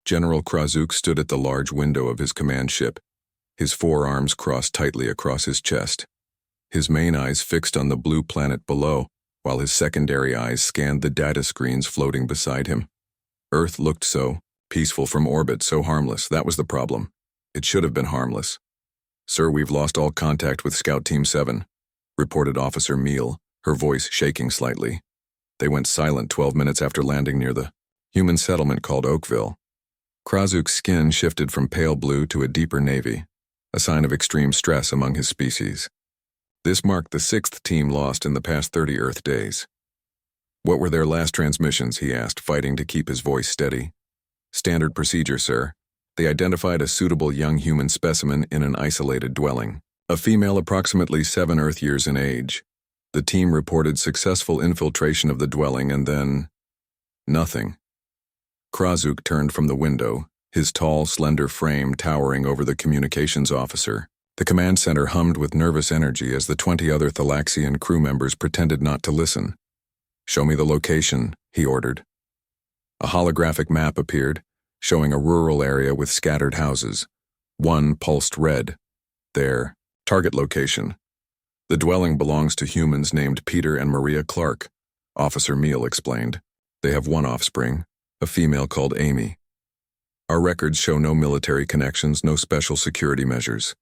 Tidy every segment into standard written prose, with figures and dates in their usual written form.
General Krazuk stood at the large window of his command ship, his forearms crossed tightly across his chest, his main eyes fixed on the blue planet below, while his secondary eyes scanned the data screens floating beside him. Earth looked so peaceful from orbit, so harmless. That was the problem. It should have been harmless. "Sir, we've lost all contact with Scout Team 7, reported Officer Meal, her voice shaking slightly. They went silent 12 minutes after landing near the human settlement called Oakville. Krazuk's skin shifted from pale blue to a deeper navy, a sign of extreme stress among his species. This marked the 6th team lost in the past 30 Earth days. "What were their last transmissions?" he asked, fighting to keep his voice steady. "Standard procedure, sir. They identified a suitable young human specimen in an isolated dwelling. A female approximately 7 Earth years in age. The team reported successful infiltration of the dwelling and then... nothing." Krazuk turned from the window, his tall, slender frame towering over the communications officer. The command center hummed with nervous energy as the 20 other Thalaxian crew members pretended not to listen. "Show me the location," he ordered. A holographic map appeared, showing a rural area with scattered houses. One pulsed red. Their target location. "The dwelling belongs to humans named Peter and Maria Clark," Officer Meal explained. "They have one offspring, a female called Amy. Our records show no military connections, no special security measures.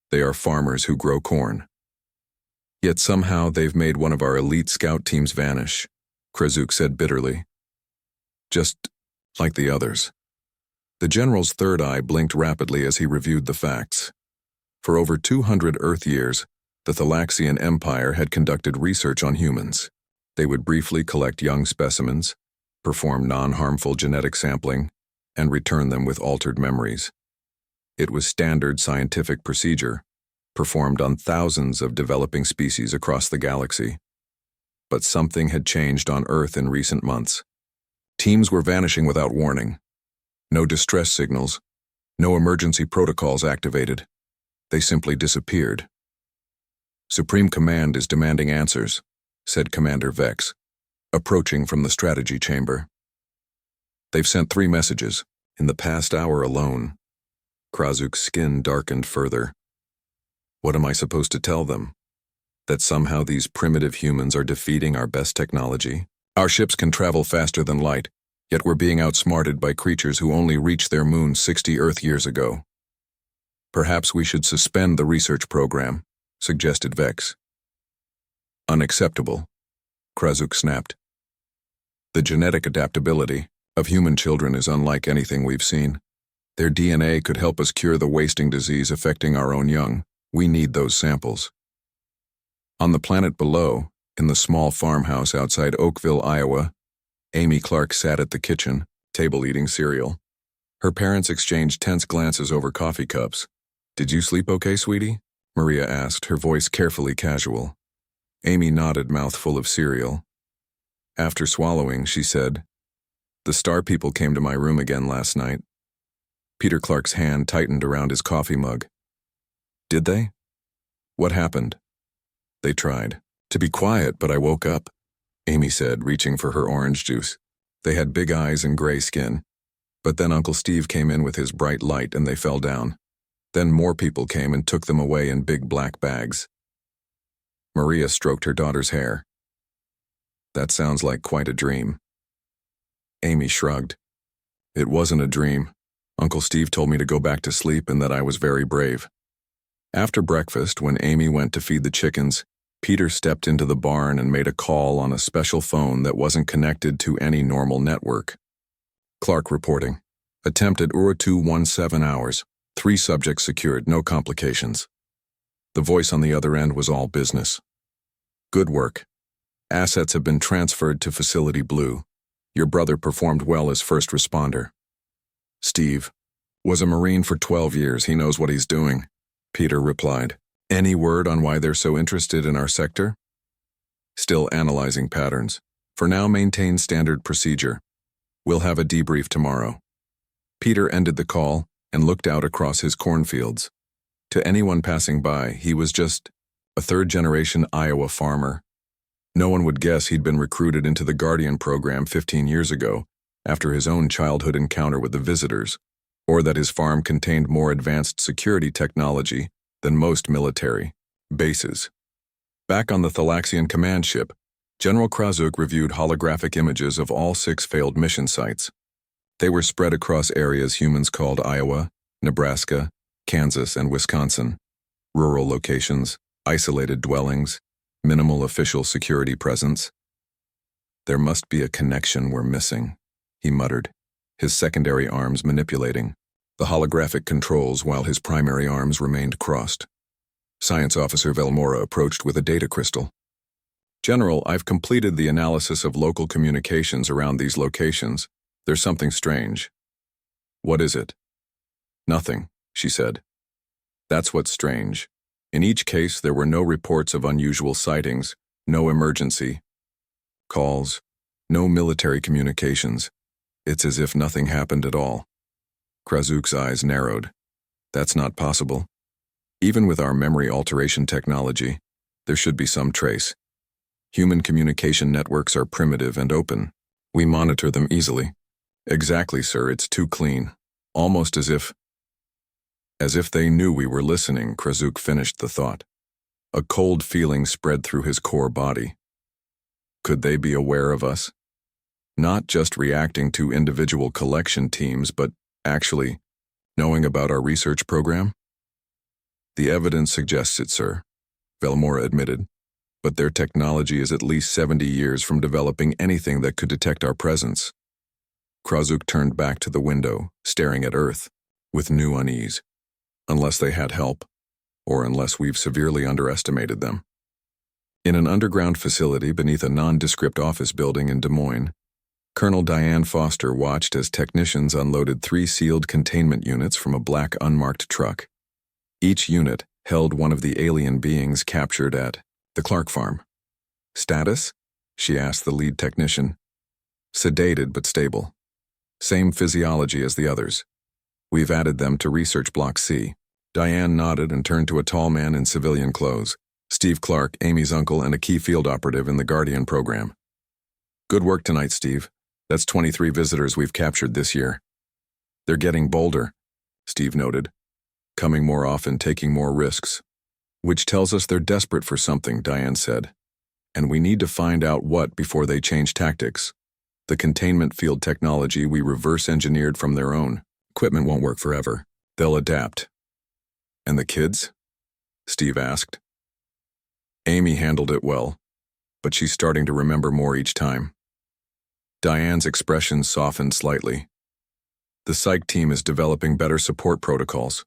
They are farmers who grow corn. Yet somehow they've made one of our elite scout teams vanish," Krazuk said bitterly. "Just like the others." The general's third eye blinked rapidly as he reviewed the facts. For over 200 Earth years, the Thalaxian Empire had conducted research on humans. They would briefly collect young specimens, perform non-harmful genetic sampling, and return them with altered memories. It was standard scientific procedure, performed on thousands of developing species across the galaxy. But something had changed on Earth in recent months. Teams were vanishing without warning. No distress signals, no emergency protocols activated. They simply disappeared. "Supreme Command is demanding answers," said Commander Vex, approaching from the strategy chamber. "They've sent 3 messages, in the past hour alone." Krazuk's skin darkened further. "What am I supposed to tell them? That somehow these primitive humans are defeating our best technology? Our ships can travel faster than light, yet we're being outsmarted by creatures who only reached their moon 60 Earth years ago. Perhaps we should suspend the research program," suggested Vex. "Unacceptable," Krazuk snapped. "The genetic adaptability of human children is unlike anything we've seen. Their DNA could help us cure the wasting disease affecting our own young. We need those samples." On the planet below, in the small farmhouse outside Oakville, Iowa, Amy Clark sat at the kitchen table eating cereal. Her parents exchanged tense glances over coffee cups. "Did you sleep okay, sweetie?" Maria asked, her voice carefully casual. Amy nodded, mouth full of cereal. After swallowing, she said, "The Star People came to my room again last night." Peter Clark's hand tightened around his coffee mug. "Did they? What happened?" "They tried to be quiet, but I woke up," Amy said, reaching for her orange juice. "They had big eyes and gray skin. But then Uncle Steve came in with his bright light and they fell down. Then more people came and took them away in big black bags." Maria stroked her daughter's hair. "That sounds like quite a dream." Amy shrugged. "It wasn't a dream. Uncle Steve told me to go back to sleep and that I was very brave." After breakfast, when Amy went to feed the chickens, Peter stepped into the barn and made a call on a special phone that wasn't connected to any normal network. Clark reporting. "Attempt at URA 217 hours. 3 subjects secured, no complications." The voice on the other end was all business. "Good work. Assets have been transferred to Facility Blue. Your brother performed well as first responder. Steve was a Marine for 12 years. He knows what he's doing," Peter replied. "Any word on why they're so interested in our sector?" "Still analyzing patterns. For now, maintain standard procedure. We'll have a debrief tomorrow." Peter ended the call and looked out across his cornfields. To anyone passing by, he was just a third-generation Iowa farmer. No one would guess he'd been recruited into the Guardian program 15 years ago, after his own childhood encounter with the visitors, or that his farm contained more advanced security technology than most military bases. Back on the Thalaxian command ship, General Krazuk reviewed holographic images of all 6 failed mission sites. They were spread across areas humans called Iowa, Nebraska, Kansas, and Wisconsin. Rural locations, isolated dwellings, minimal official security presence. There must be a connection we're missing, he muttered, his secondary arms manipulating the holographic controls while his primary arms remained crossed. Science Officer Velmora approached with a data crystal. General, I've completed the analysis of local communications around these locations. There's something strange. What is it? Nothing, she said. That's what's strange. In each case, there were no reports of unusual sightings, no emergency calls, no military communications. It's as if nothing happened at all. Krazuk's eyes narrowed. That's not possible. Even with our memory alteration technology, there should be some trace. Human communication networks are primitive and open. We monitor them easily. Exactly, sir, it's too clean. Almost as if they knew we were listening, Krazuk finished the thought. A cold feeling spread through his core body. Could they be aware of us? Not just reacting to individual collection teams, but actually knowing about our research program? The evidence suggests it, sir, Velmora admitted, but their technology is at least 70 years from developing anything that could detect our presence. Krazuk turned back to the window, staring at Earth, with new unease. Unless they had help, or unless we've severely underestimated them. In an underground facility beneath a nondescript office building in Des Moines, Colonel Diane Foster watched as technicians unloaded 3 sealed containment units from a black unmarked truck. Each unit held one of the alien beings captured at the Clark farm. Status? She asked the lead technician. Sedated but stable. Same physiology as the others. We've added them to Research Block C. Diane nodded and turned to a tall man in civilian clothes, Steve Clark, Amy's uncle and a key field operative in the Guardian program. Good work tonight, Steve. That's 23 visitors we've captured this year. They're getting bolder, Steve noted. Coming more often, taking more risks. Which tells us they're desperate for something, Diane said. And we need to find out what before they change tactics. The containment field technology we reverse-engineered from their own. Equipment won't work forever. They'll adapt. And the kids? Steve asked. Amy handled it well, but she's starting to remember more each time. Diane's expression softened slightly. The psych team is developing better support protocols.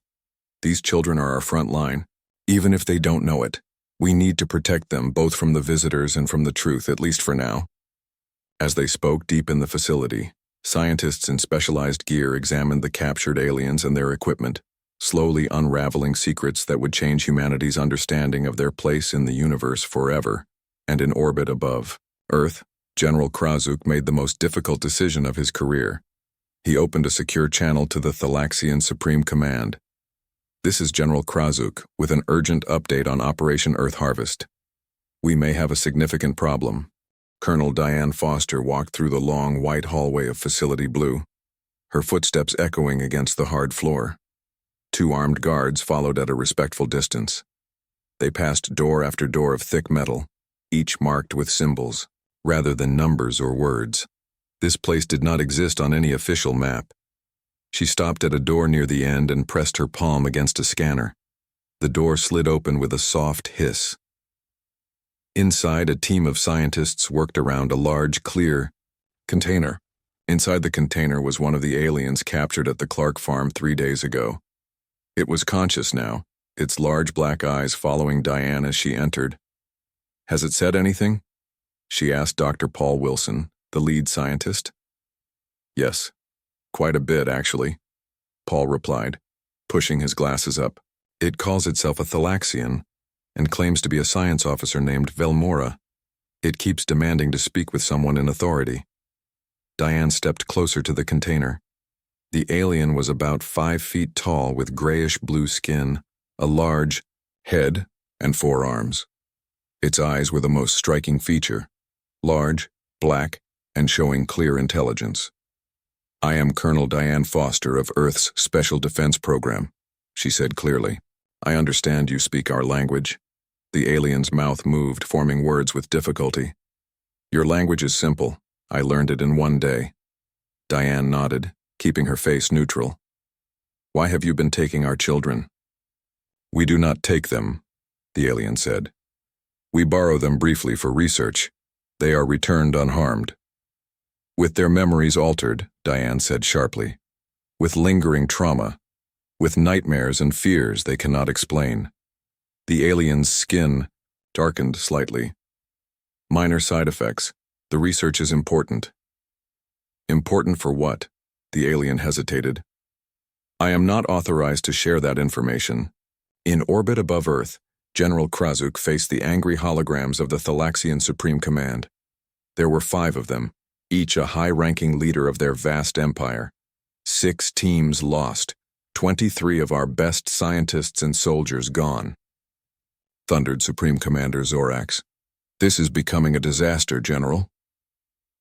These children are our front line, even if they don't know it. We need to protect them both from the visitors and from the truth, at least for now. As they spoke deep in the facility, scientists in specialized gear examined the captured aliens and their equipment, slowly unraveling secrets that would change humanity's understanding of their place in the universe forever and in orbit above Earth. General Krazuk made the most difficult decision of his career. He opened a secure channel to the Thalaxian Supreme Command. This is General Krazuk with an urgent update on Operation Earth Harvest. We may have a significant problem. Colonel Diane Foster walked through the long white hallway of Facility Blue, her footsteps echoing against the hard floor. 2 armed guards followed at a respectful distance. They passed door after door of thick metal, each marked with symbols, rather than numbers or words. This place did not exist on any official map. She stopped at a door near the end and pressed her palm against a scanner. The door slid open with a soft hiss. Inside, a team of scientists worked around a large, clear container. Inside the container was one of the aliens captured at the Clark farm 3 days ago. It was conscious now, its large black eyes following Diane as she entered. Has it said anything? She asked Dr. Paul Wilson, the lead scientist. Yes, quite a bit, actually, Paul replied, pushing his glasses up. It calls itself a Thalaxian and claims to be a science officer named Velmora. It keeps demanding to speak with someone in authority. Diane stepped closer to the container. The alien was about 5 feet tall with grayish-blue skin, a large head, and 4 arms. Its eyes were the most striking feature, large, black, and showing clear intelligence. I am Colonel Diane Foster of Earth's Special Defense Program, she said clearly. I understand you speak our language. The alien's mouth moved, forming words with difficulty. Your language is simple. I learned it in one day. Diane nodded, keeping her face neutral. Why have you been taking our children? We do not take them, the alien said. We borrow them briefly for research. They are returned unharmed. With their memories altered, Diane said sharply. With lingering trauma. With nightmares and fears they cannot explain. The alien's skin darkened slightly. Minor side effects. The research is important. Important for what? The alien hesitated. I am not authorized to share that information. In orbit above Earth, General Krazuk faced the angry holograms of the Thalaxian Supreme Command. There were 5 of them, each a high-ranking leader of their vast empire. 6 teams lost, 23 of our best scientists and soldiers gone. Thundered Supreme Commander Zorax. This is becoming a disaster, General.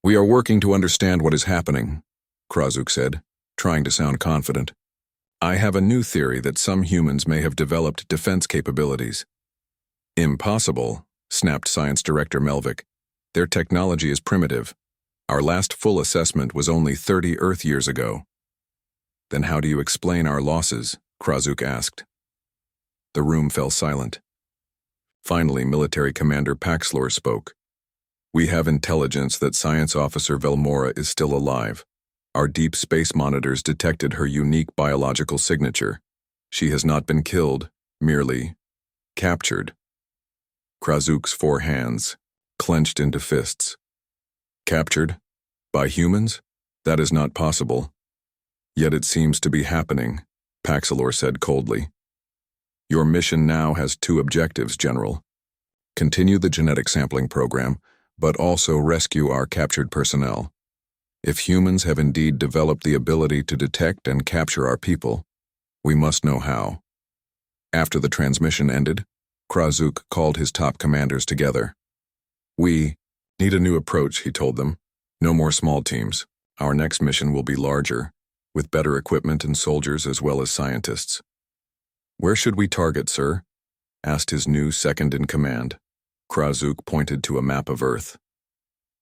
We are working to understand what is happening, Krazuk said, trying to sound confident. I have a new theory that some humans may have developed defense capabilities. Impossible, snapped Science Director Melvik. Their technology is primitive. Our last full assessment was only 30 Earth years ago. Then how do you explain our losses? Krazuk asked. The room fell silent. Finally, Military Commander Paxlor spoke. We have intelligence that Science Officer Velmora is still alive. Our deep space monitors detected her unique biological signature. She has not been killed, merely captured. Krazuk's 4 hands clenched into fists. Captured? By humans? That is not possible. Yet it seems to be happening, Paxlor said coldly. Your mission now has 2 objectives, General. Continue the genetic sampling program, but also rescue our captured personnel. If humans have indeed developed the ability to detect and capture our people, we must know how. After the transmission ended, Krazuk called his top commanders together. We need a new approach, he told them. No more small teams. Our next mission will be larger, with better equipment and soldiers as well as scientists. Where should we target, sir? Asked his new second-in-command. Krazuk pointed to a map of Earth.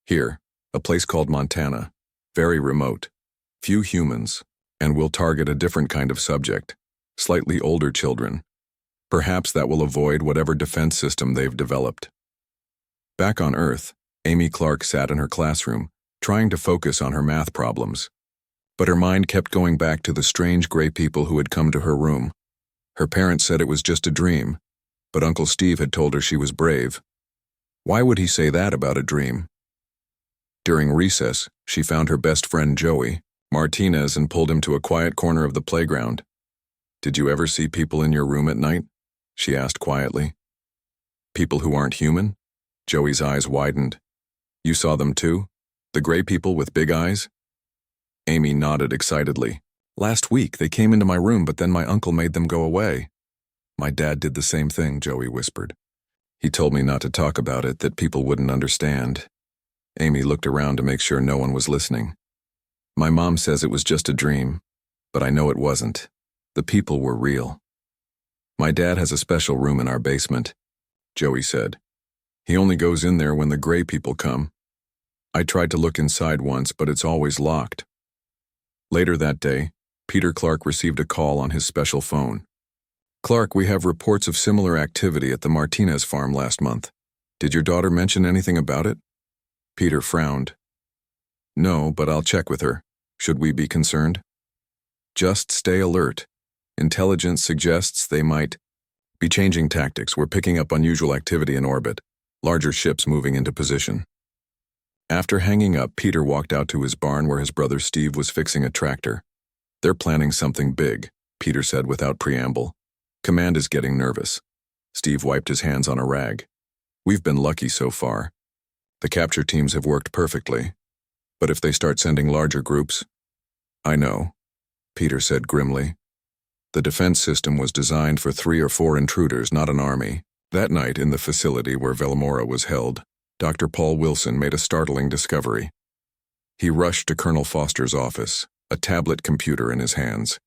Here, a place called Montana. Very remote. Few humans, and we'll target a different kind of subject. Slightly older children. Perhaps that will avoid whatever defense system they've developed. Back on Earth, Amy Clark sat in her classroom, trying to focus on her math problems. But her mind kept going back to the strange gray people who had come to her room. Her parents said it was just a dream, but Uncle Steve had told her she was brave. Why would he say that about a dream? During recess, she found her best friend Joey Martinez and pulled him to a quiet corner of the playground. Did you ever see people in your room at night? She asked quietly. People who aren't human? Joey's eyes widened. You saw them too? The gray people with big eyes? Amy nodded excitedly. Last week they came into my room, but then my uncle made them go away. My dad did the same thing, Joey whispered. He told me not to talk about it, that people wouldn't understand. Amy looked around to make sure no one was listening. My mom says it was just a dream, but I know it wasn't. The people were real. My dad has a special room in our basement, Joey said. He only goes in there when the gray people come. I tried to look inside once, but it's always locked. Later that day, Peter Clark received a call on his special phone. Clark, we have reports of similar activity at the Martinez farm last month. Did your daughter mention anything about it? Peter frowned. No, but I'll check with her. Should we be concerned? Just stay alert. Intelligence suggests they might be changing tactics. We're picking up unusual activity in orbit, larger ships moving into position. After hanging up, Peter walked out to his barn where his brother Steve was fixing a tractor. They're planning something big, Peter said without preamble. Command is getting nervous. Steve wiped his hands on a rag. We've been lucky so far. The capture teams have worked perfectly. But if they start sending larger groups... I know, Peter said grimly. The defense system was designed for 3 or 4 intruders, not an army. That night, in the facility where Velmora was held, Dr. Paul Wilson made a startling discovery. He rushed to Colonel Foster's office. a tablet computer in his hands.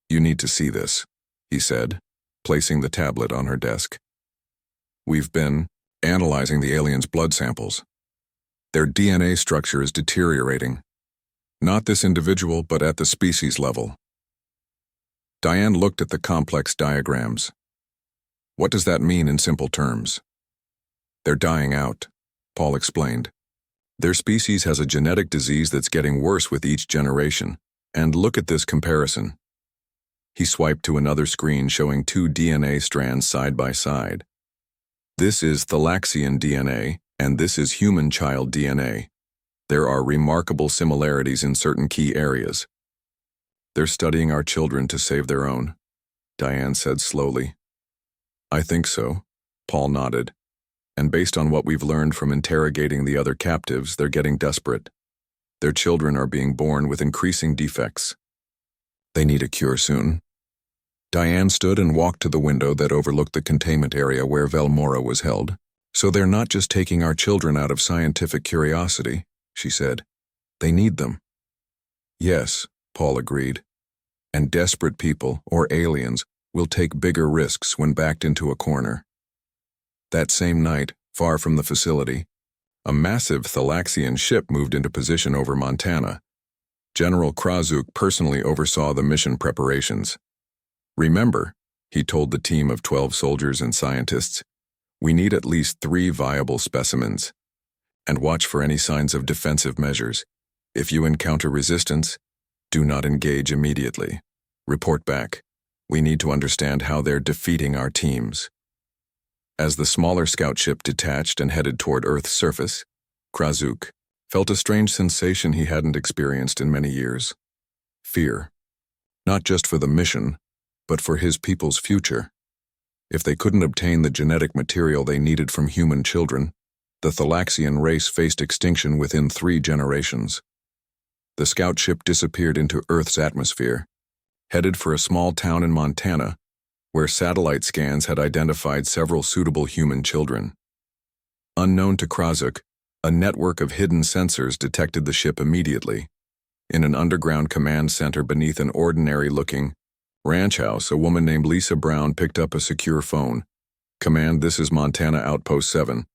"You need to see this," he said, placing the tablet on her desk. "We've been analyzing the aliens' blood samples. Their DNA structure is deteriorating. Not this individual, but at the species level." Diane looked at the complex diagrams. "What does that mean in simple terms?" "They're dying out," Paul explained. "Their species has a genetic disease that's getting worse with each generation. And look at this comparison." He swiped to another screen showing two DNA strands side by side. "This is Thalaxian DNA, and this is human child DNA. There are remarkable similarities in certain key areas." "They're studying our children to save their own," Diane said slowly. "I think so," Paul nodded. "And based on what we've learned from interrogating the other captives, they're getting desperate. Their children are being born with increasing defects. They need a cure soon." Diane stood and walked to the window that overlooked the containment area where Velmora was held. "So they're not just taking our children out of scientific curiosity," she said. "They need them." "Yes," Paul agreed. "And desperate people, or aliens, will take bigger risks when backed into a corner." That same night, far from the facility, a massive Thalaxian ship moved into position over Montana. General Krazuk personally oversaw the mission preparations. "Remember," he told the team of 12 soldiers and scientists, "we need at least 3 viable specimens. And watch for any signs of defensive measures. If you encounter resistance, do not engage immediately. Report back. We need to understand how they're defeating our teams." As the smaller scout ship detached and headed toward Earth's surface, Krazuk felt a strange sensation he hadn't experienced in many years. Fear. Not just for the mission, but for his people's future. If they couldn't obtain the genetic material they needed from human children, the Thalaxian race faced extinction within 3 generations. The scout ship disappeared into Earth's atmosphere, headed for a small town in Montana, where satellite scans had identified several suitable human children. Unknown to Krazuk, a network of hidden sensors detected the ship immediately. In an underground command center beneath an ordinary-looking ranch house, a woman named Lisa Brown picked up a secure phone. "Command, this is Montana Outpost 7.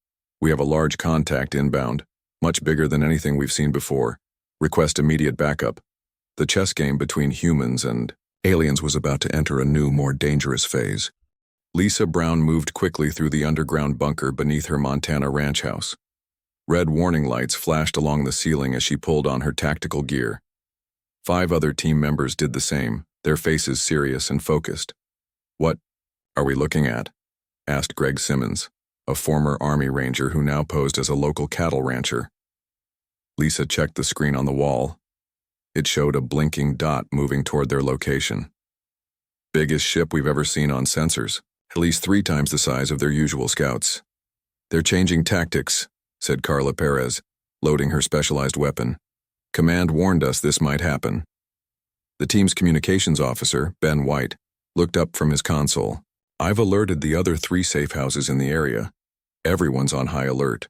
We have a large contact inbound, much bigger than anything we've seen before. Request immediate backup." The chess game between humans and aliens was about to enter a new, more dangerous phase. Lisa Brown moved quickly through the underground bunker beneath her Montana ranch house. Red warning lights flashed along the ceiling as she pulled on her tactical gear. 5 other team members did the same, their faces serious and focused. "What are we looking at?" asked Greg Simmons, a former Army Ranger who now posed as a local cattle rancher. Lisa checked the screen on the wall. It showed a blinking dot moving toward their location. "Biggest ship we've ever seen on sensors, at least 3 times the size of their usual scouts." "They're changing tactics," said Carla Perez, loading her specialized weapon. "Command warned us this might happen." The team's communications officer, Ben White, looked up from his console. "I've alerted the other 3 safe houses in the area. Everyone's on high alert.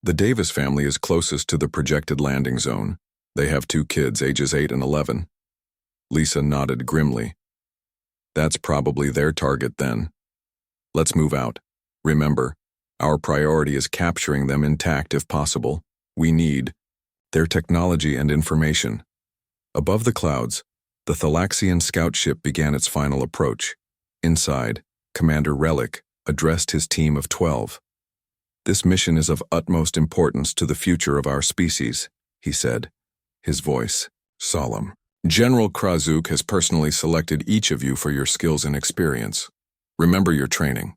The Davis family is closest to the projected landing zone. They have 2 kids, ages 8 and 11. Lisa nodded grimly. "That's probably their target then. Let's move out. Remember, our priority is capturing them intact if possible. We need their technology and information." Above the clouds, the Thalaxian scout ship began its final approach. Inside, Commander Relic addressed his team of 12. "This mission is of utmost importance to the future of our species," he said, his voice solemn. "General Krazuk has personally selected each of you for your skills and experience. Remember your training.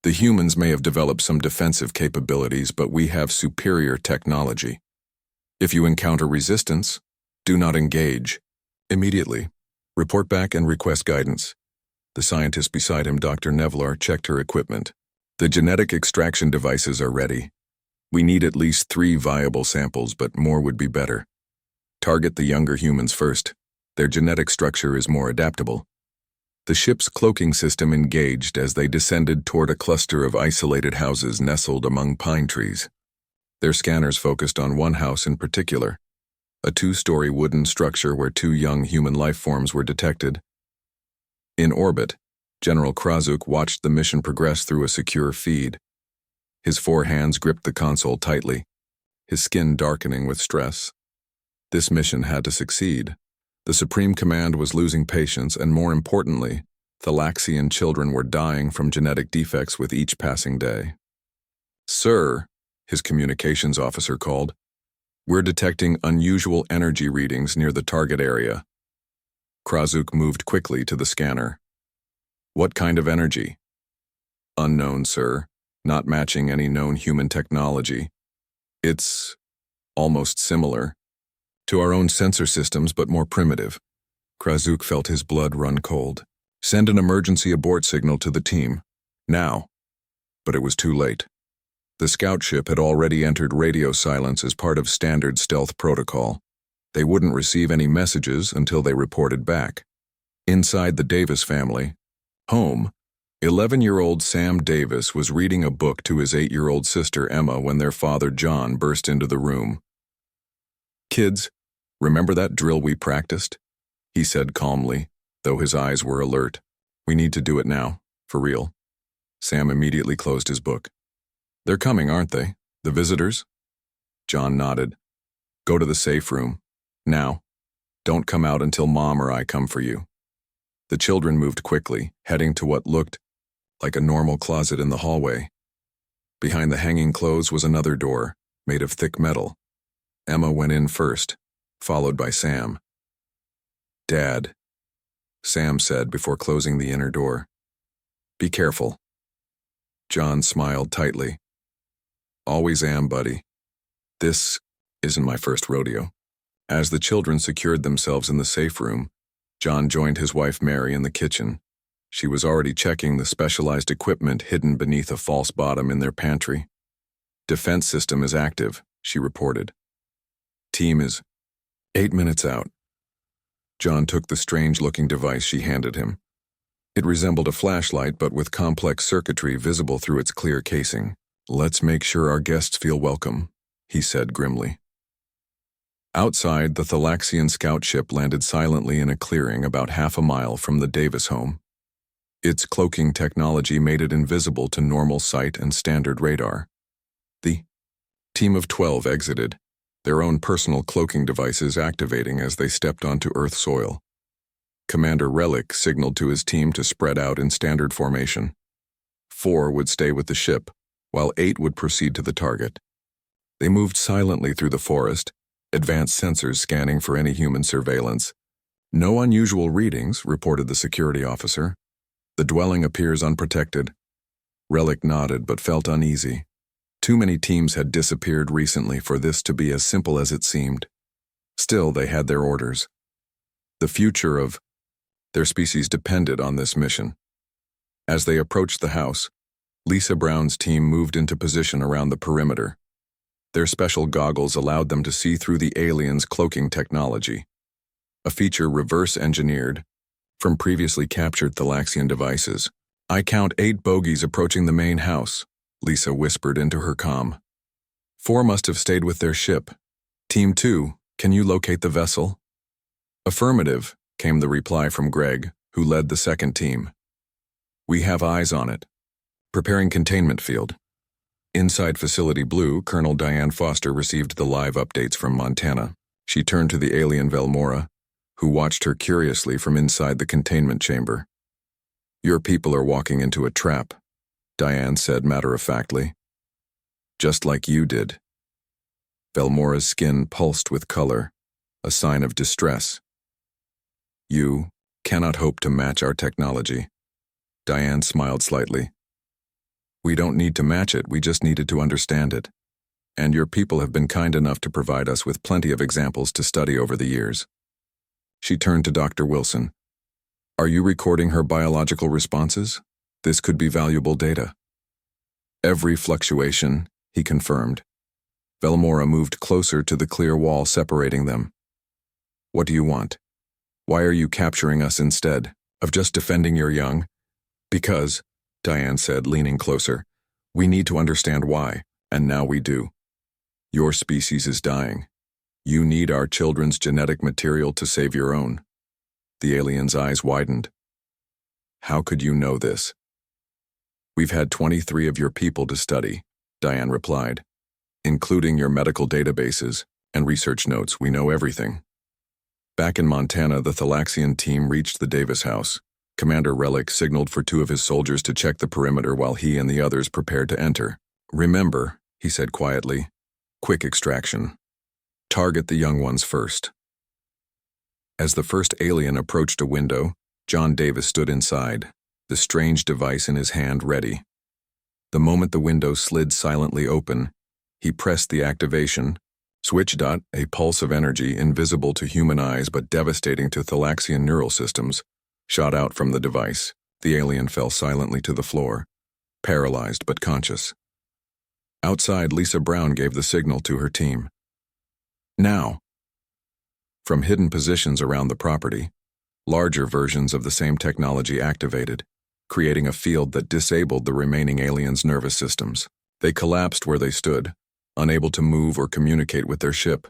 The humans may have developed some defensive capabilities, but we have superior technology. If you encounter resistance, do not engage. Immediately, report back and request guidance." The scientist beside him, Dr. Nevlar, checked her equipment. "The genetic extraction devices are ready. We need at least 3 viable samples, but more would be better. Target the younger humans first. Their genetic structure is more adaptable." The ship's cloaking system engaged as they descended toward a cluster of isolated houses nestled among pine trees. Their scanners focused on one house in particular. a two-story wooden structure where two young human life forms were detected. In orbit, General Krazuk watched the mission progress through a secure feed. His four hands gripped the console tightly, his skin darkening with stress. This mission had to succeed. The Supreme Command was losing patience, and more importantly, Thalaxian children were dying from genetic defects with each passing day. "Sir," his communications officer called, "we're detecting unusual energy readings near the target area." Krazuk moved quickly to the scanner. "What kind of energy?" "Unknown, sir, not matching any known human technology. It's almost similar to our own sensor systems, but more primitive." Krazuk felt his blood run cold. "Send an emergency abort signal to the team. Now." But it was too late. The scout ship had already entered radio silence as part of standard stealth protocol. They wouldn't receive any messages until they reported back. Inside the Davis family home, 11-year-old Sam Davis was reading a book to his 8-year-old sister Emma when their father John burst into the room. "Kids, remember that drill we practiced?" he said calmly, though his eyes were alert. "We need to do it now, for real." Sam immediately closed his book. "They're coming, aren't they? The visitors?" John nodded. "Go to the safe room. Now. Don't come out until Mom or I come for you." The children moved quickly, heading to what looked like a normal closet in the hallway. Behind the hanging clothes was another door, made of thick metal. Emma went in first, followed by Sam. "Dad," Sam said before closing the inner door. "Be careful." John smiled tightly. "Always am, buddy. This isn't my first rodeo." As the children secured themselves in the safe room, John joined his wife Mary in the kitchen. She was already checking the specialized equipment hidden beneath a false bottom in their pantry. "Defense system is active," she reported. "Team is 8 minutes out." John took the strange-looking device she handed him. It resembled a flashlight, but with complex circuitry visible through its clear casing. "Let's make sure our guests feel welcome," he said grimly. Outside, the Thalaxian scout ship landed silently in a clearing about half a mile from the Davis home. Its cloaking technology made it invisible to normal sight and standard radar. The team of 12 exited, their own personal cloaking devices activating as they stepped onto Earth soil. Commander Relic signaled to his team to spread out in standard formation. 4 would stay with the ship, while 8 would proceed to the target. They moved silently through the forest, advanced sensors scanning for any human surveillance. "No unusual readings," reported the security officer. "The dwelling appears unprotected." Relic nodded but felt uneasy. Too many teams had disappeared recently for this to be as simple as it seemed. Still, they had their orders. The future of their species depended on this mission. As they approached the house, Lisa Brown's team moved into position around the perimeter. Their special goggles allowed them to see through the aliens' cloaking technology, a feature reverse-engineered from previously captured Thalaxian devices. "I count 8 bogies approaching the main house," Lisa whispered into her comm. 4 must have stayed with their ship. "Team 2, can you locate the vessel?" "Affirmative," came the reply from Greg, who led the second team. "We have eyes on it. Preparing containment field." Inside Facility Blue, Colonel Diane Foster received the live updates from Montana. She turned to the alien Velmora, who watched her curiously from inside the containment chamber. "Your people are walking into a trap," Diane said matter-of-factly. "Just like you did." Velmora's skin pulsed with color, a sign of distress. "You cannot hope to match our technology." Diane smiled slightly. "We don't need to match it, we just needed to understand it. And your people have been kind enough to provide us with plenty of examples to study over the years." She turned to Dr. Wilson. "Are you recording her biological responses? This could be valuable data." "Every fluctuation," he confirmed. Velmora moved closer to the clear wall separating them. "What do you want? Why are you capturing us instead of just defending your young?" "Because," Diane said, leaning closer, "we need to understand why, and now we do. Your species is dying. You need our children's genetic material to save your own. The alien's eyes widened. How could you know this? We've had 23 of your people to study, Diane replied. Including your medical databases and research notes, we know everything. Back in Montana, the Thalaxian team reached the Davis house. Commander Relic signaled for 2 of his soldiers to check the perimeter while he and the others prepared to enter. Remember, he said quietly, quick extraction. Target the young ones first. As the first alien approached a window, John Davis stood inside, the strange device in his hand ready. The moment the window slid silently open, he pressed the activation switch. A pulse of energy invisible to human eyes but devastating to Thalaxian neural systems shot out from the device. The alien fell silently to the floor, paralyzed but conscious. Outside, Lisa Brown gave the signal to her team. Now! From hidden positions around the property, larger versions of the same technology activated, creating a field that disabled the remaining aliens' nervous systems. They collapsed where they stood, unable to move or communicate with their ship.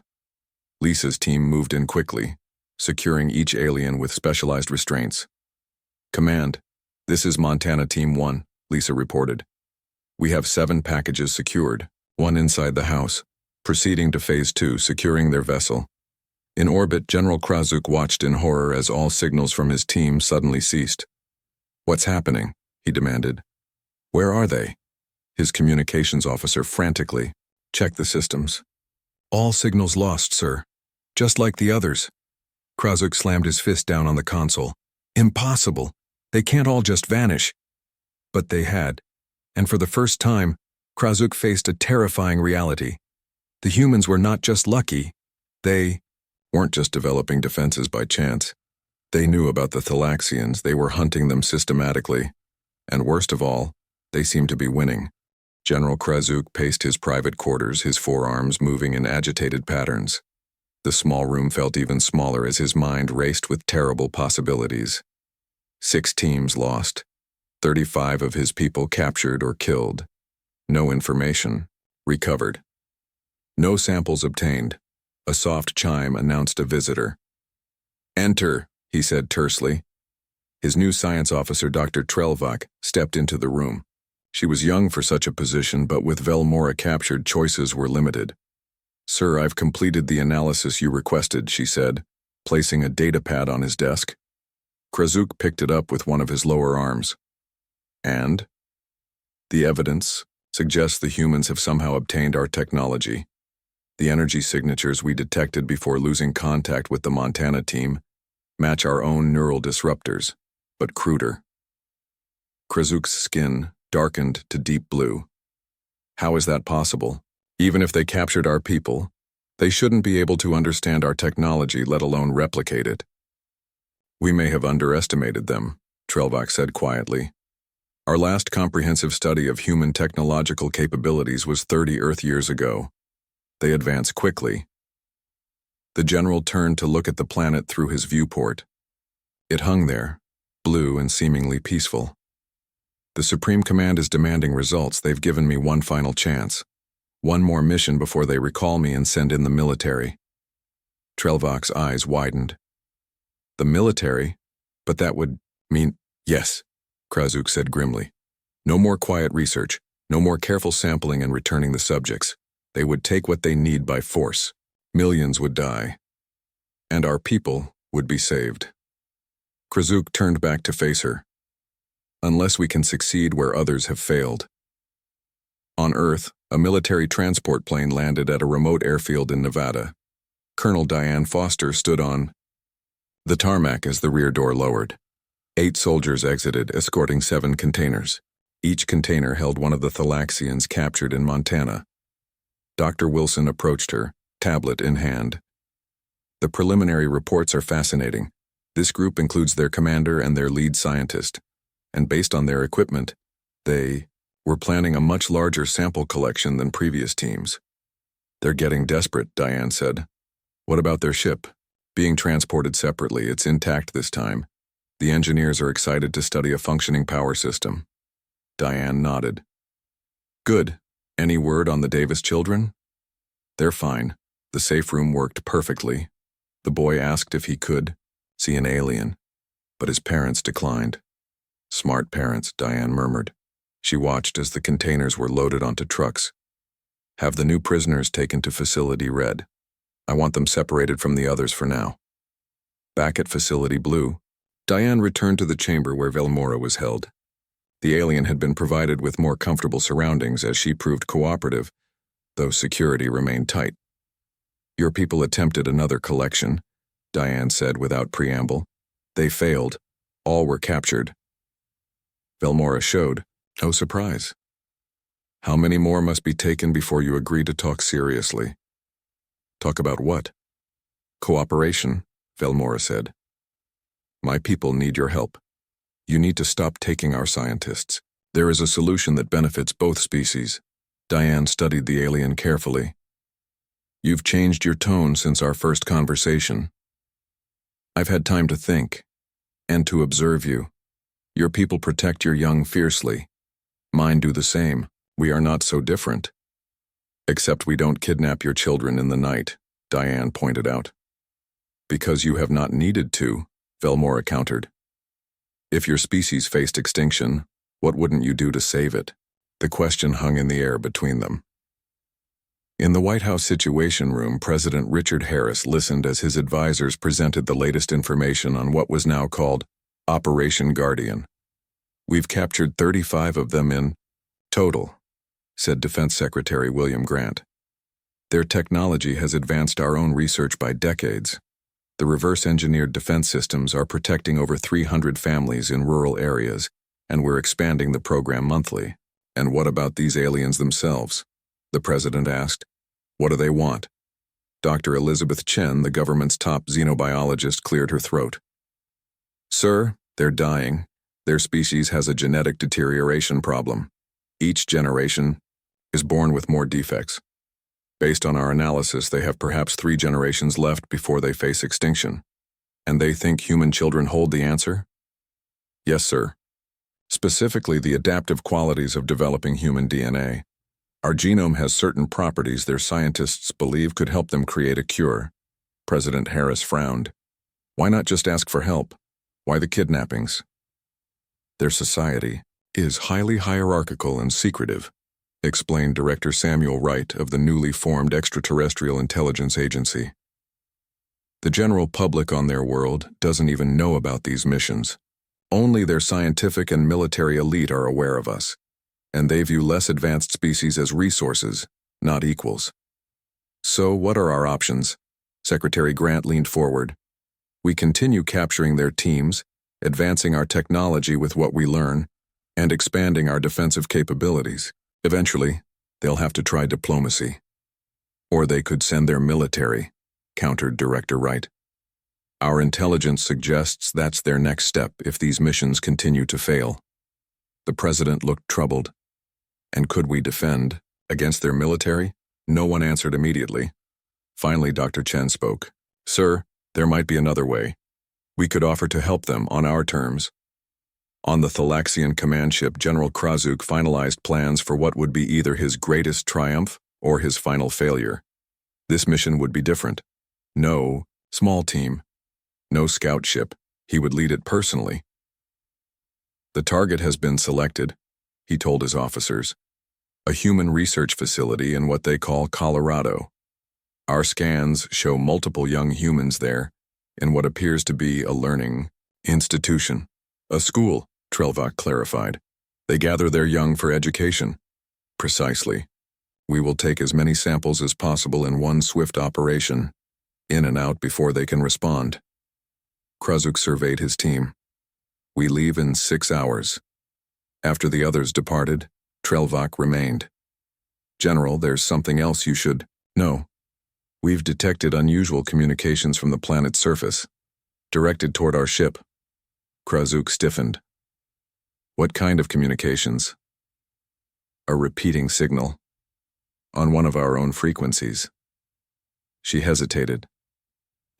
Lisa's team moved in quickly, securing each alien with specialized restraints. Command, this is Montana Team 1, Lisa reported. We have 7 packages secured, 1 inside the house, proceeding to Phase 2, securing their vessel. In orbit, General Krazuk watched in horror as all signals from his team suddenly ceased. What's happening? He demanded. Where are they? His communications officer frantically. Check the systems. All signals lost, sir. Just like the others. Krazuk slammed his fist down on the console. Impossible. They can't all just vanish. But they had. And for the first time, Krazuk faced a terrifying reality. The humans were not just lucky. They weren't just developing defenses by chance. They knew about the Thalaxians. They were hunting them systematically. And worst of all, they seemed to be winning. General Krazuk paced his private quarters, his forearms moving in agitated patterns. The small room felt even smaller as his mind raced with terrible possibilities. 6 teams lost. 35 of his people captured or killed. No information recovered. No samples obtained. A soft chime announced a visitor. Enter, he said tersely. His new science officer, Dr. Trelvak, stepped into the room. She was young for such a position, but with Velmora captured, choices were limited. Sir, I've completed the analysis you requested, she said, placing a datapad on his desk. Krazuk picked it up with one of his lower arms. And? The evidence suggests the humans have somehow obtained our technology. The energy signatures we detected before losing contact with the Montana team match our own neural disruptors, but cruder. Krazuk's skin darkened to deep blue. How is that possible? Even if they captured our people, they shouldn't be able to understand our technology, let alone replicate it. We may have underestimated them, Trelvak said quietly. Our last comprehensive study of human technological capabilities was 30 Earth years ago. They advance quickly. The general turned to look at the planet through his viewport. It hung there, blue and seemingly peaceful. The Supreme Command is demanding results. They've given me one final chance. One more mission before they recall me and send in the military. Trelvak's eyes widened. The military? But that would mean... Yes, Krazuk said grimly. No more quiet research, no more careful sampling and returning the subjects. They would take what they need by force. Millions would die. And our people would be saved. Krazuk turned back to face her. Unless we can succeed where others have failed. On Earth, a military transport plane landed at a remote airfield in Nevada. Colonel Diane Foster stood on the tarmac as the rear door lowered. 8 soldiers exited, escorting 7 containers. Each container held one of the Thalaxians captured in Montana. Dr. Wilson approached her, tablet in hand. The preliminary reports are fascinating. This group includes their commander and their lead scientist. And based on their equipment, they were planning a much larger sample collection than previous teams. They're getting desperate, Diane said. What about their ship? Being transported separately, it's intact this time. The engineers are excited to study a functioning power system. Diane nodded. Good. Any word on the Davis children? They're fine. The safe room worked perfectly. The boy asked if he could see an alien, but his parents declined. Smart parents, Diane murmured. She watched as the containers were loaded onto trucks. Have the new prisoners taken to Facility Red. I want them separated from the others for now. Back at Facility Blue, Diane returned to the chamber where Velmora was held. The alien had been provided with more comfortable surroundings as she proved cooperative, though security remained tight. Your people attempted another collection, Diane said without preamble. They failed. All were captured. Velmora showed no surprise. How many more must be taken before you agree to talk seriously? Talk about what? Cooperation, Velmora said. My people need your help. You need to stop taking our scientists. There is a solution that benefits both species. Diane studied the alien carefully. You've changed your tone since our first conversation. I've had time to think, and to observe you. Your people protect your young fiercely. Mine do the same. We are not so different. Except we don't kidnap your children in the night, Diane pointed out. Because you have not needed to, Velmora countered. If your species faced extinction, what wouldn't you do to save it? The question hung in the air between them. In the White House Situation Room, President Richard Harris listened as his advisors presented the latest information on what was now called Operation Guardian. We've captured 35 of them in total, said Defense Secretary William Grant. Their technology has advanced our own research by decades. The reverse-engineered defense systems are protecting over 300 families in rural areas, and we're expanding the program monthly. And what about these aliens themselves? The president asked. What do they want? Dr. Elizabeth Chen, the government's top xenobiologist, cleared her throat. Sir, they're dying. Their species has a genetic deterioration problem. Each generation is born with more defects. Based on our analysis, they have perhaps 3 generations left before they face extinction. And they think human children hold the answer? Yes, sir. Specifically, the adaptive qualities of developing human DNA. Our genome has certain properties their scientists believe could help them create a cure. President Harris frowned. Why not just ask for help? Why the kidnappings? Their society is highly hierarchical and secretive, explained Director Samuel Wright of the newly formed Extraterrestrial Intelligence Agency. The general public on their world doesn't even know about these missions. Only their scientific and military elite are aware of us, and they view less advanced species as resources, not equals. So what are our options? Secretary Grant leaned forward. We continue capturing their teams, advancing our technology with what we learn, and expanding our defensive capabilities. Eventually, they'll have to try diplomacy. Or they could send their military, countered Director Wright. Our intelligence suggests that's their next step if these missions continue to fail. The president looked troubled. And could we defend against their military? No one answered immediately. Finally, Dr. Chen spoke. Sir, there might be another way. We could offer to help them on our terms. On the Thalaxian command ship, General Krazuk finalized plans for what would be either his greatest triumph or his final failure. This mission would be different. No small team. No scout ship. He would lead it personally. The target has been selected, he told his officers. A human research facility in what they call Colorado. Our scans show multiple young humans there, in what appears to be a learning institution. A school, Trelvak clarified. They gather their young for education. Precisely. We will take as many samples as possible in one swift operation, in and out before they can respond. Krazuk surveyed his team. We leave in 6 hours. After the others departed, Trelvak remained. General, there's something else you should know. We've detected unusual communications from the planet's surface, directed toward our ship. Krazuk stiffened. What kind of communications? A repeating signal. On one of our own frequencies. She hesitated.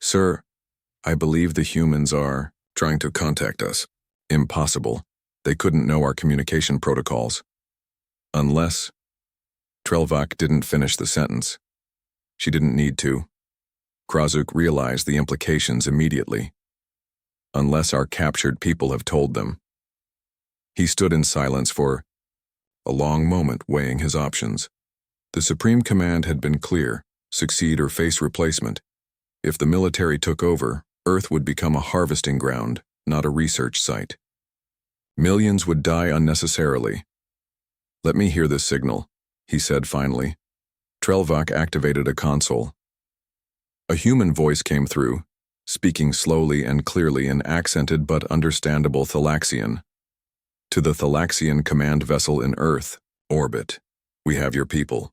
Sir, I believe the humans are trying to contact us. Impossible. They couldn't know our communication protocols. Unless... Trelvak didn't finish the sentence. She didn't need to. Krazuk realized the implications immediately. Unless our captured people have told them. He stood in silence for a long moment, weighing his options. The Supreme Command had been clear: succeed or face replacement. If the military took over, Earth would become a harvesting ground, not a research site. Millions would die unnecessarily. "Let me hear this signal," he said finally. Trelvak activated a console. A human voice came through, speaking slowly and clearly in accented but understandable Thalaxian. "To the Thalaxian command vessel in Earth, orbit. We have your people.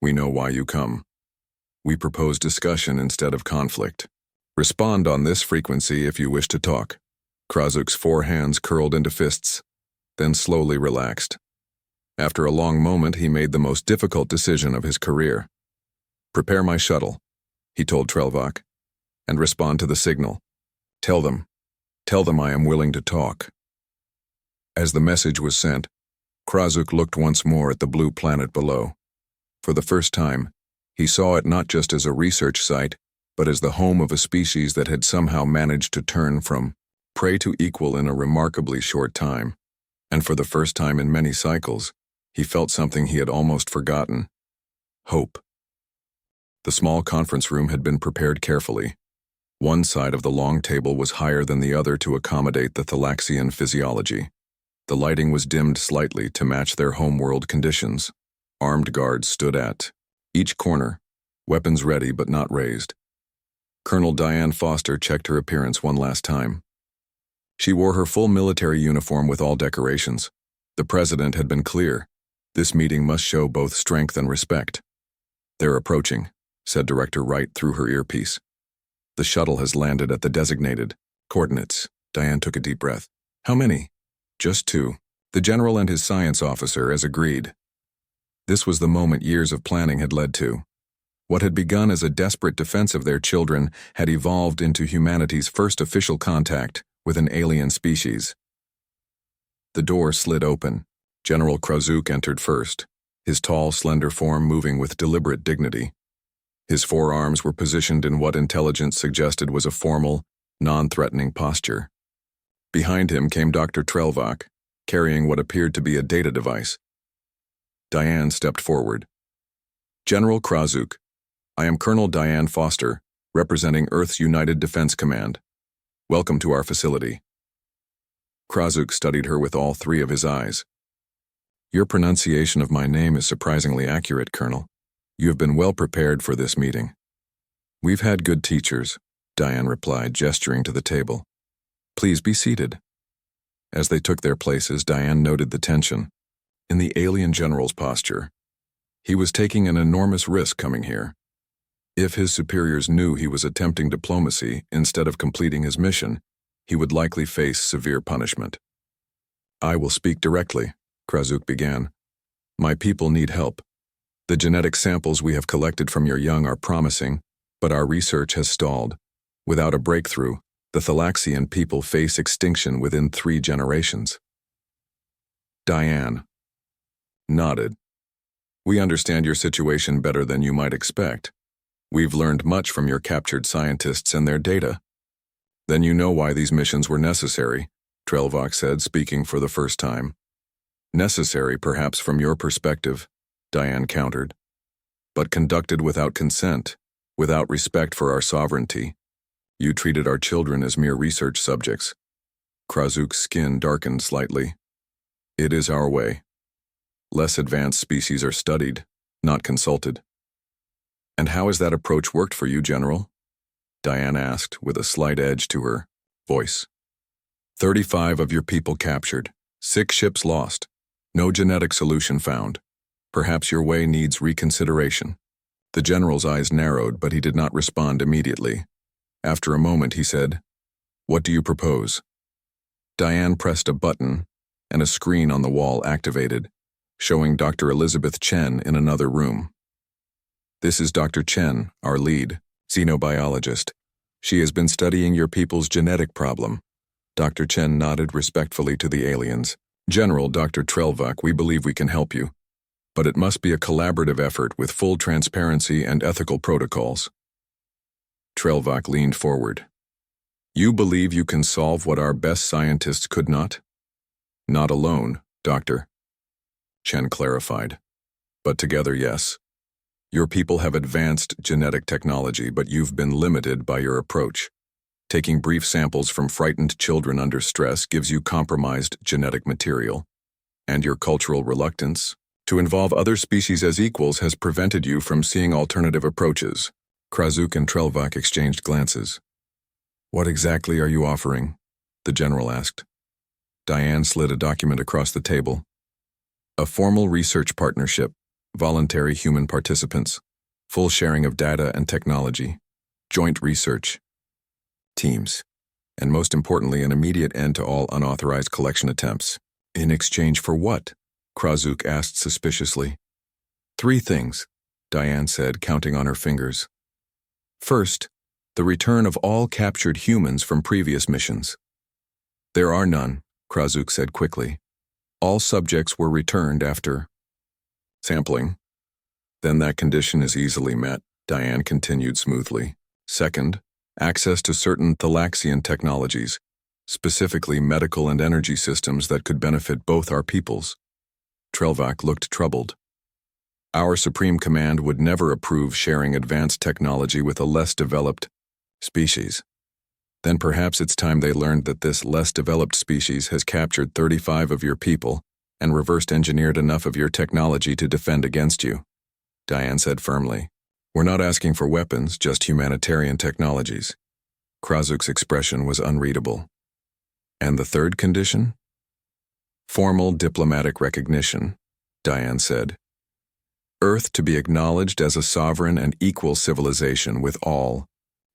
We know why you come. We propose discussion instead of conflict. Respond on this frequency if you wish to talk." Krazuk's 4 hands curled into fists, then slowly relaxed. After a long moment, he made the most difficult decision of his career. "Prepare my shuttle," he told Trelvak, "and respond to the signal. Tell them I am willing to talk." As the message was sent, Krazuk looked once more at the blue planet below. For the first time, he saw it not just as a research site, but as the home of a species that had somehow managed to turn from prey to equal in a remarkably short time. And for the first time in many cycles, he felt something he had almost forgotten: hope. The small conference room had been prepared carefully. One side of the long table was higher than the other to accommodate the Thalaxian physiology. The lighting was dimmed slightly to match their homeworld conditions. Armed guards stood at each corner, weapons ready but not raised. Colonel Diane Foster checked her appearance one last time. She wore her full military uniform with all decorations. The president had been clear: this meeting must show both strength and respect. "They're approaching," said Director Wright through her earpiece. "The shuttle has landed at the designated coordinates." Diane took a deep breath. "How many?" "Just 2. The general and his science officer, as agreed." This was the moment years of planning had led to. What had begun as a desperate defense of their children had evolved into humanity's first official contact with an alien species. The door slid open. General Krazuk entered first, his tall, slender form moving with deliberate dignity. His 4 arms were positioned in what intelligence suggested was a formal, non-threatening posture. Behind him came Dr. Trelvak, carrying what appeared to be a data device. Diane stepped forward. "General Krazuk, I am Colonel Diane Foster, representing Earth's United Defense Command. Welcome to our facility." Krazuk studied her with all 3 of his eyes. "Your pronunciation of my name is surprisingly accurate, Colonel. You have been well prepared for this meeting." "We've had good teachers," Diane replied, gesturing to the table. "Please be seated." As they took their places, Diane noted the tension in the alien general's posture. He was taking an enormous risk coming here. If his superiors knew he was attempting diplomacy instead of completing his mission, he would likely face severe punishment. "I will speak directly," Krazuk began. "My people need help. The genetic samples we have collected from your young are promising, but our research has stalled. Without a breakthrough, the Thalaxian people face extinction within 3 generations." Diane nodded. "We understand your situation better than you might expect. We've learned much from your captured scientists and their data." "Then you know why these missions were necessary," Trelvak said, speaking for the first time. "Necessary, perhaps, from your perspective," Diane countered. "But conducted without consent, without respect for our sovereignty. You treated our children as mere research subjects." Krazuk's skin darkened slightly. "It is our way. Less advanced species are studied, not consulted." "And how has that approach worked for you, General?" Diane asked, with a slight edge to her voice. 35 of your people captured, 6 ships lost, no genetic solution found. Perhaps your way needs reconsideration." The general's eyes narrowed, but he did not respond immediately. After a moment, he said, "What do you propose?" Diane pressed a button, and a screen on the wall activated, showing Dr. Elizabeth Chen in another room. "This is Dr. Chen, our lead, xenobiologist. She has been studying your people's genetic problem." Dr. Chen nodded respectfully to the aliens. "General Dr. Trelvak, we believe we can help you. but it must be a collaborative effort with full transparency and ethical protocols. Trelvak leaned forward. You believe you can solve what our best scientists could not? Not alone, Doctor. Chen clarified. But together, yes. Your people have advanced genetic technology, but you've been limited by your approach. Taking brief samples from frightened children under stress gives you compromised genetic material, and your cultural reluctance to involve other species as equals has prevented you from seeing alternative approaches. Krasuk and Trelvak exchanged glances. What exactly are you offering? The general asked. Diane slid a document across the table. A formal research partnership, voluntary human participants, full sharing of data and technology, joint research, teams, and most importantly, an immediate end to all unauthorized collection attempts. In exchange for what? Krasuk asked suspiciously. 3 things, Diane said, counting on her fingers. First, the return of all captured humans from previous missions. There are none, Krasuk said quickly. All subjects were returned after sampling. Then that condition is easily met, Diane continued smoothly. Second, access to certain Thalaxian technologies, specifically medical and energy systems that could benefit both our peoples. Trelvak looked troubled. Our Supreme Command would never approve sharing advanced technology with a less developed species. Then perhaps it's time they learned that this less developed species has captured 35 of your people and reversed engineered enough of your technology to defend against you, Diane said firmly. We're not asking for weapons, just humanitarian technologies. Krasuk's expression was unreadable. And the third condition? Formal diplomatic recognition, Diane said. Earth to be acknowledged as a sovereign and equal civilization with all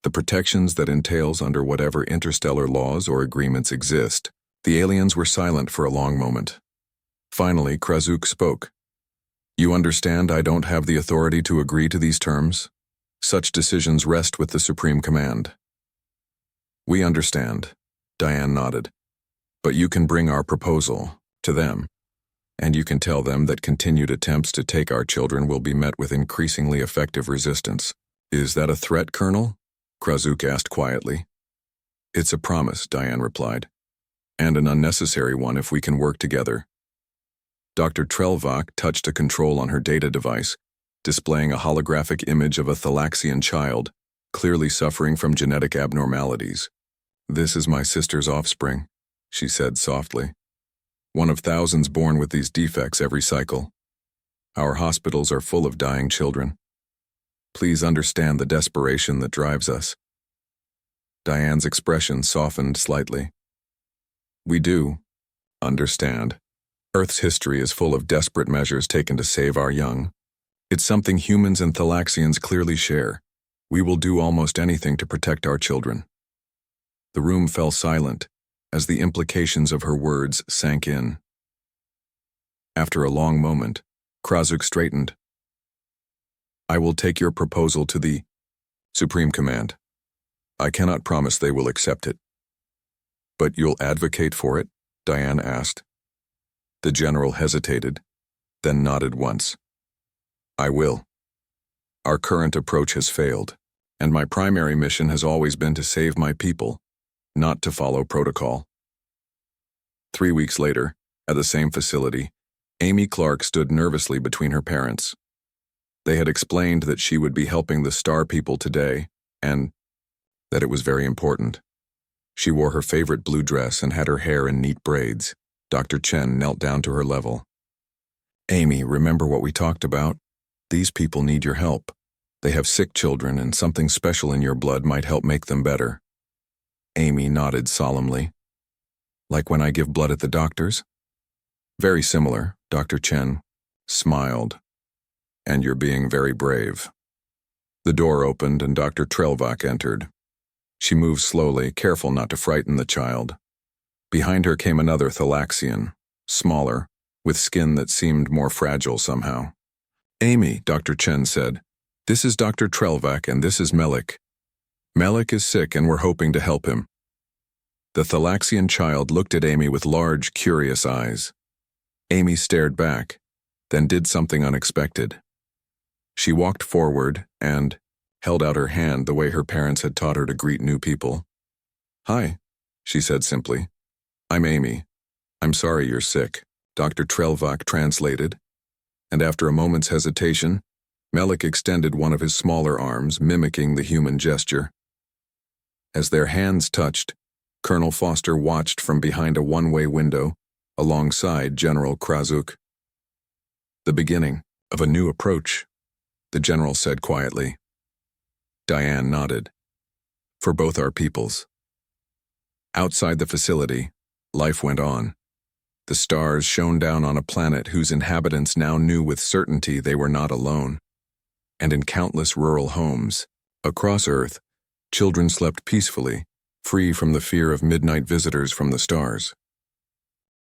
the protections that entails under whatever interstellar laws or agreements exist. The aliens were silent for a long moment. Finally, Krasuk spoke. You understand I don't have the authority to agree to these terms? Such decisions rest with the Supreme Command. We understand, Diane nodded. But you can bring our proposal to them, and you can tell them that continued attempts to take our children will be met with increasingly effective resistance. Is that a threat, Colonel? Krasuk asked quietly. It's a promise, Diane replied, and an unnecessary one if we can work together. Dr. Trelvak touched a control on her data device, displaying a holographic image of a Thalaxian child, clearly suffering from genetic abnormalities. This is my sister's offspring, she said softly. One of thousands born with these defects every cycle. Our hospitals are full of dying children. Please understand the desperation that drives us. Diane's expression softened slightly. We do understand. Earth's history is full of desperate measures taken to save our young. It's something humans and Thalaxians clearly share. We will do almost anything to protect our children. The room fell silent as the implications of her words sank in. After a long moment, Krasuk straightened. I will take your proposal to the Supreme Command. I cannot promise they will accept it. But you'll advocate for it? Diane asked. The general hesitated, then nodded once. I will. Our current approach has failed, and my primary mission has always been to save my people, not to follow protocol. 3 weeks later, at the same facility, Amy Clark stood nervously between her parents. They had explained that she would be helping the Star people today, and that it was very important. She wore her favorite blue dress and had her hair in neat braids. Dr. Chen knelt down to her level. Amy, remember what we talked about? These people need your help. They have sick children, and something special in your blood might help make them better. Amy nodded solemnly. Like when I give blood at the doctor's? Very similar, Dr. Chen smiled. And you're being very brave. The door opened and Dr. Trelvak entered. She moved slowly, careful not to frighten the child. Behind her came another Thalaxian, smaller, with skin that seemed more fragile somehow. Amy, Dr. Chen said, this is Dr. Trelvak and this is Melik. Melik is sick and we're hoping to help him. The Thalaxian child looked at Amy with large, curious eyes. Amy stared back, then did something unexpected. She walked forward and held out her hand the way her parents had taught her to greet new people. "Hi," she said simply. "I'm Amy. I'm sorry you're sick," Dr. Trelvak translated, and after a moment's hesitation, Melik extended one of his smaller arms, mimicking the human gesture. As their hands touched, Colonel Foster watched from behind a one-way window alongside General Krazuk. "The beginning of a new approach," the general said quietly. Diane nodded. "For both our peoples." Outside the facility, life went on. The stars shone down on a planet whose inhabitants now knew with certainty they were not alone. And in countless rural homes, across Earth, children slept peacefully, free from the fear of midnight visitors from the stars.